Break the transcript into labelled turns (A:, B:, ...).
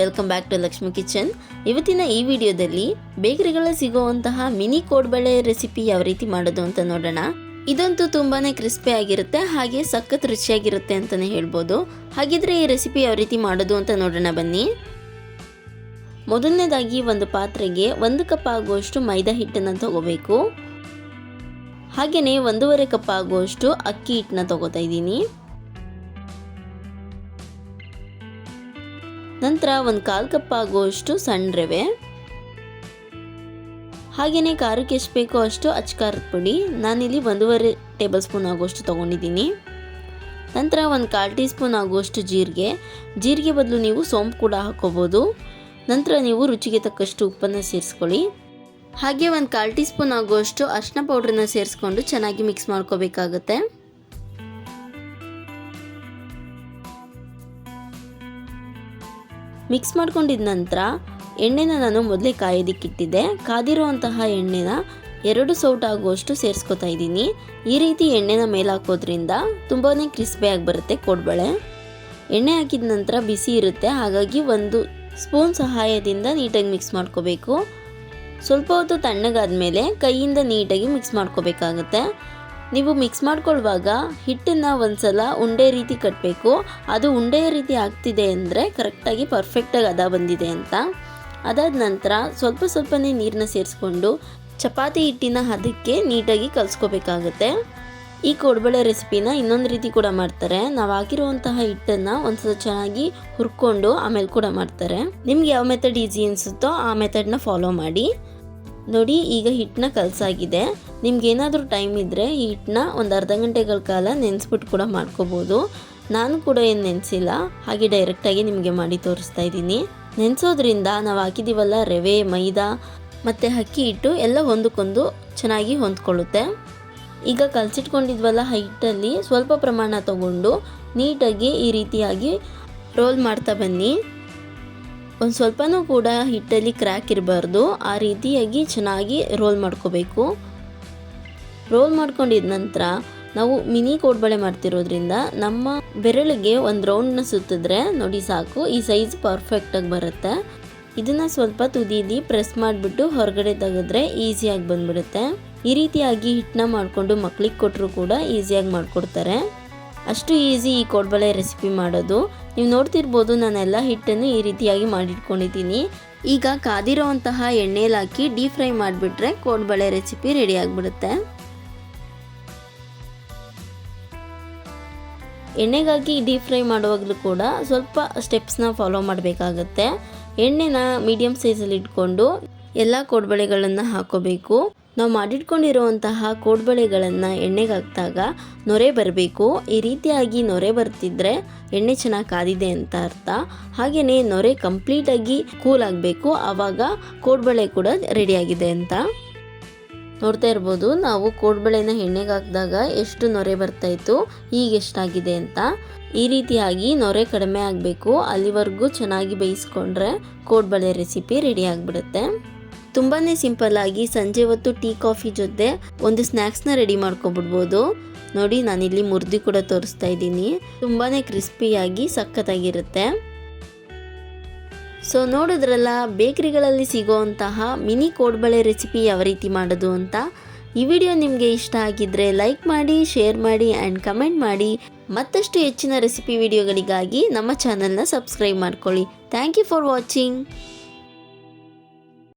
A: Welcome back to Lakshmi kitchen. ಇವತ್ತಿನ ಈ ವಿಡಿಯೋದಲ್ಲಿ ಬೇಕರಿಗಳಲ್ಲಿ ಸಿಗುವಂತಹ ಮಿನಿ ಕೋಡ್ಬಳೆ ರೆಸಿಪಿ ಯಾವ ರೀತಿ ಮಾಡೋದು ಅಂತ ನೋಡೋಣ. ಇದಂತೂ ತುಂಬಾನೇ ಕ್ರಿಸ್ಪಿ ಆಗಿರುತ್ತೆ, ಹಾಗೆ ಸಖತ್ ರುಚಿಯಾಗಿರುತ್ತೆ ಅಂತಾನೆ ಹೇಳ್ಬೋದು. ಹಾಗಿದ್ರೆ ಈ ರೆಸಿಪಿ ಯಾವ ರೀತಿ ಮಾಡೋದು ಅಂತ ನೋಡೋಣ ಬನ್ನಿ. ಮೊದಲನೇದಾಗಿ ಒಂದು ಪಾತ್ರೆಗೆ 1 ಕಪ್ ಆಗುವಷ್ಟು ಮೈದಾ ಹಿಟ್ಟನ್ನು ತಗೋಬೇಕು. ಹಾಗೆಯೇ 1.5 ಕಪ್ ಆಗುವಷ್ಟು ಅಕ್ಕಿ ಹಿಟ್ಟನ್ನ ತಗೋತಾ ಇದ್ದೀನಿ. ನಂತರ 1/4 ಕಪ್ ಆಗುವಷ್ಟು ಸಣ್ಣ ರವೆ, ಹಾಗೆಯೇ ಖಾರಕ್ಕೆ ಎಷ್ಟು ಬೇಕೋ ಅಷ್ಟು ಅಚ್ಚ ಖಾರದ ಪುಡಿ. ನಾನಿಲ್ಲಿ 1.5 ಟೇಬಲ್ ಸ್ಪೂನ್ ಆಗುವಷ್ಟು ತೊಗೊಂಡಿದ್ದೀನಿ. ನಂತರ 1/4 ಟೀ ಸ್ಪೂನ್ ಆಗುವಷ್ಟು ಜೀರಿಗೆ ಬದಲು ನೀವು ಸೋಂಪು ಕೂಡ ಹಾಕೋಬೋದು. ನಂತರ ನೀವು ರುಚಿಗೆ ತಕ್ಕಷ್ಟು ಉಪ್ಪನ್ನು ಸೇರಿಸ್ಕೊಳ್ಳಿ. ಹಾಗೆ 1/4 ಟೀ ಸ್ಪೂನ್ ಆಗುವಷ್ಟು ಅರಿಶಿನ ಪೌಡ್ರನ್ನ ಸೇರಿಸ್ಕೊಂಡು ಚೆನ್ನಾಗಿ ಮಿಕ್ಸ್ ಮಾಡ್ಕೋಬೇಕಾಗತ್ತೆ. ಮಿಕ್ಸ್ ಮಾಡ್ಕೊಂಡಿದ ನಂತರ ಎಣ್ಣೆನ ನಾನು ಮೊದಲೇ ಕಾಯೋದಕ್ಕಿಟ್ಟಿದ್ದೆ. ಕಾದಿರುವಂತಹ ಎಣ್ಣೆನ 2 ಸೌಟ್ ಆಗುವಷ್ಟು ಸೇರಿಸ್ಕೊತಾ ಇದ್ದೀನಿ. ಈ ರೀತಿ ಎಣ್ಣೆನ ಮೇಲೆ ಹಾಕೋದ್ರಿಂದ ತುಂಬಾ ಕ್ರಿಸ್ಪಿಯಾಗಿ ಬರುತ್ತೆ ಕೋಡ್ಬಳೆ. ಎಣ್ಣೆ ಹಾಕಿದ ನಂತರ ಬಿಸಿ ಇರುತ್ತೆ, ಹಾಗಾಗಿ 1 ಸ್ಪೂನ್ ಸಹಾಯದಿಂದ ನೀಟಾಗಿ ಮಿಕ್ಸ್ ಮಾಡ್ಕೋಬೇಕು. ಸ್ವಲ್ಪ ಹೊತ್ತು ತಣ್ಣಗಾದ್ಮೇಲೆ ಕೈಯಿಂದ ನೀಟಾಗಿ ಮಿಕ್ಸ್ ಮಾಡ್ಕೋಬೇಕಾಗತ್ತೆ. ನೀವು ಮಿಕ್ಸ್ ಮಾಡ್ಕೊಳ್ಳುವಾಗ ಹಿಟ್ಟನ್ನು ಒಂದ್ಸಲ ಉಂಡೆ ರೀತಿ ಕಟ್ಟಬೇಕು. ಅದು ಉಂಡೆ ರೀತಿ ಆಗ್ತಿದೆ ಅಂದರೆ ಕರೆಕ್ಟಾಗಿ ಪರ್ಫೆಕ್ಟಾಗಿ ಹದ ಬಂದಿದೆ ಅಂತ. ಅದಾದ ನಂತರ ಸ್ವಲ್ಪನೇ ನೀರನ್ನ ಸೇರಿಸ್ಕೊಂಡು ಚಪಾತಿ ಹಿಟ್ಟಿನ ಹದಕ್ಕೆ ನೀಟಾಗಿ ಕಲಿಸ್ಕೋಬೇಕಾಗತ್ತೆ. ಈ ಕೋಡ್ಬಳೆ ರೆಸಿಪಿನ ಇನ್ನೊಂದು ರೀತಿ ಕೂಡ ಮಾಡ್ತಾರೆ. ನಾವು ಹಾಕಿರುವಂತಹ ಹಿಟ್ಟನ್ನು ಒಂದ್ಸಲ ಚೆನ್ನಾಗಿ ಹುರ್ಕೊಂಡು ಆಮೇಲೆ ಕೂಡ ಮಾಡ್ತಾರೆ. ನಿಮ್ಗೆ ಯಾವ ಮೆಥಡ್ ಈಸಿ ಅನಿಸುತ್ತೋ ಆ ಮೆಥಡ್ನ ಫಾಲೋ ಮಾಡಿ. ನೋಡಿ, ಈಗ ಹಿಟ್ಟನ್ನ ಕಲಸಾಗಿದೆ. ನಿಮ್ಗೇನಾದರೂ ಟೈಮ್ ಇದ್ದರೆ ಈ ಹಿಟ್ಟನ್ನ ಒಂದು ಅರ್ಧ ಗಂಟೆಗಳ ಕಾಲ ನೆನೆಸ್ಬಿಟ್ಟು ಕೂಡ ಮಾಡ್ಕೋಬೋದು. ನಾನು ಕೂಡ ಏನು ನೆನೆಸಿಲ್ಲ, ಹಾಗೆ ಡೈರೆಕ್ಟಾಗಿ ನಿಮಗೆ ಮಾಡಿ ತೋರಿಸ್ತಾ ಇದ್ದೀನಿ. ನೆನೆಸೋದ್ರಿಂದ ನಾವು ಹಾಕಿದ್ದೀವಲ್ಲ ರವೆ, ಮೈದಾ ಮತ್ತು ಅಕ್ಕಿ ಹಿಟ್ಟು ಎಲ್ಲ ಒಂದಕ್ಕೊಂದು ಚೆನ್ನಾಗಿ ಹೊಂದ್ಕೊಳ್ಳುತ್ತೆ. ಈಗ ಕಲಸಿಟ್ಕೊಂಡಿದ್ವಲ್ಲ ಹಿಟ್ಟಲ್ಲಿ ಸ್ವಲ್ಪ ಪ್ರಮಾಣ ತಗೊಂಡು ನೀಟಾಗಿ ಈ ರೀತಿಯಾಗಿ ರೋಲ್ ಮಾಡ್ತಾ ಬನ್ನಿ. ಒಂದು ಸ್ವಲ್ಪನೂ ಕೂಡ ಹಿಟ್ಟಲ್ಲಿ ಕ್ರ್ಯಾಕ್ ಇರಬಾರ್ದು, ಆ ರೀತಿಯಾಗಿ ಚೆನ್ನಾಗಿ ರೋಲ್ ಮಾಡ್ಕೋಬೇಕು. ರೋಲ್ ಮಾಡ್ಕೊಂಡಿದ ನಂತರ ನಾವು ಮಿನಿ ಕೋಡ್ಬಳೆ ಮಾಡ್ತಿರೋದ್ರಿಂದ ನಮ್ಮ ಬೆರಳಿಗೆ ಒಂದು ರೌಂಡ್ನ ಸುತ್ತಿದ್ರೆ ನೋಡಿ ಸಾಕು, ಈ ಸೈಜ್ ಪರ್ಫೆಕ್ಟಾಗಿ ಬರುತ್ತೆ. ಇದನ್ನು ಸ್ವಲ್ಪ ತುದಿಲಿ ಪ್ರೆಸ್ ಮಾಡಿಬಿಟ್ಟು ಹೊರಗಡೆ ತೆಗೆದ್ರೆ ಈಸಿಯಾಗಿ ಬಂದ್ಬಿಡುತ್ತೆ. ಈ ರೀತಿಯಾಗಿ ಹಿಟ್ಟನ್ನ ಮಾಡಿಕೊಂಡು ಮಕ್ಳಿಗೆ ಕೊಟ್ಟರು ಕೂಡ ಈಸಿಯಾಗಿ ಮಾಡಿಕೊಡ್ತಾರೆ. ಅಷ್ಟು ಈಸಿ ಈ ಕೋಡ್ಬಳೆ ರೆಸಿಪಿ ಮಾಡೋದು. ನೀವು ನೋಡ್ತಿರ್ಬೋದು, ನಾನೆಲ್ಲ ಹಿಟ್ಟನ್ನು ಈ ರೀತಿಯಾಗಿ ಮಾಡಿಟ್ಕೊಂಡಿದ್ದೀನಿ. ಈಗ ಕಾದಿರೋವಂತಹ ಎಣ್ಣೆಲಿ ಹಾಕಿ ಡೀಪ್ ಫ್ರೈ ಮಾಡಿಬಿಟ್ರೆ ಕೋಡ್ಬಳೆ ರೆಸಿಪಿ ರೆಡಿ ಆಗಿಬಿಡುತ್ತೆ. ಎಣ್ಣೆಗಾಗಿ ಡೀಪ್ ಫ್ರೈ ಮಾಡುವಾಗಲೂ ಕೂಡ ಸ್ವಲ್ಪ ಸ್ಟೆಪ್ಸ್ನ ಫಾಲೋ ಮಾಡಬೇಕಾಗತ್ತೆ. ಎಣ್ಣೆನ ಮೀಡಿಯಮ್ ಸೈಜಲ್ಲಿ ಇಟ್ಕೊಂಡು ಎಲ್ಲ ಕೋಡ್ಬಳೆಗಳನ್ನು ಹಾಕೋಬೇಕು. ನಾವು ಮಾಡಿಟ್ಕೊಂಡಿರುವಂತಹ ಕೋಡ್ಬಳೆಗಳನ್ನು ಎಣ್ಣೆಗೆ ಹಾಕಿದಾಗ ನೊರೆ ಬರಬೇಕು. ಈ ರೀತಿಯಾಗಿ ನೊರೆ ಬರ್ತಿದ್ರೆ ಎಣ್ಣೆ ಚೆನ್ನಾಗಿ ಕಾದಿದೆ ಅಂತ ಅರ್ಥ. ಹಾಗೆಯೇ ನೊರೆ ಕಂಪ್ಲೀಟಾಗಿ ಕೂಲ್ ಆಗಬೇಕು, ಆವಾಗ ಕೋಡ್ಬಳೆ ಕೂಡ ರೆಡಿಯಾಗಿದೆ ಅಂತ. ನೋಡ್ತಾ ಇರ್ಬೋದು, ನಾವು ಕೋಡ್ಬಳೆನ ಎಣ್ಣೆಗೆ ಹಾಕಿದಾಗ ಎಷ್ಟು ನೊರೆ ಬರ್ತಾಯಿತ್ತು, ಈಗ ಎಷ್ಟಾಗಿದೆ ಅಂತ. ಈ ರೀತಿಯಾಗಿ ನೊರೆ ಕಡಿಮೆ ಆಗಬೇಕು, ಅಲ್ಲಿವರೆಗೂ ಚೆನ್ನಾಗಿ ಬೇಯಿಸ್ಕೊಂಡ್ರೆ ಕೋಡ್ಬಳೆ ರೆಸಿಪಿ ರೆಡಿ ಆಗಿಬಿಡುತ್ತೆ. ತುಂಬಾ ಸಿಂಪಲ್ಲಾಗಿ ಸಂಜೆ ಹೊತ್ತು ಟೀ ಕಾಫಿ ಜೊತೆ ಒಂದು ಸ್ನ್ಯಾಕ್ಸ್ನ ರೆಡಿ ಮಾಡ್ಕೊಬಿಡ್ಬೋದು. ನೋಡಿ, ನಾನಿಲ್ಲಿ ಮುರಿದು ಕೂಡ ತೋರಿಸ್ತಾ ಇದ್ದೀನಿ. ತುಂಬಾ ಕ್ರಿಸ್ಪಿಯಾಗಿ ಸಖತ್ತಾಗಿರುತ್ತೆ. ಸೊ ನೋಡಿದ್ರಲ್ಲ, ಬೇಕರಿಗಳಲ್ಲಿ ಸಿಗೋವಂತಹ ಮಿನಿ ಕೋಡ್ಬಳೆ ರೆಸಿಪಿ ಯಾವ ರೀತಿ ಮಾಡೋದು ಅಂತ. ಈ ವಿಡಿಯೋ ನಿಮಗೆ ಇಷ್ಟ ಆಗಿದ್ದರೆ ಲೈಕ್ ಮಾಡಿ, ಶೇರ್ ಮಾಡಿ ಆ್ಯಂಡ್ ಕಮೆಂಟ್ ಮಾಡಿ. ಮತ್ತಷ್ಟು ಹೆಚ್ಚಿನ ರೆಸಿಪಿ ವಿಡಿಯೋಗಳಿಗಾಗಿ ನಮ್ಮ ಚಾನಲ್ನ ಸಬ್ಸ್ಕ್ರೈಬ್ ಮಾಡ್ಕೊಳ್ಳಿ. Thank you for watching.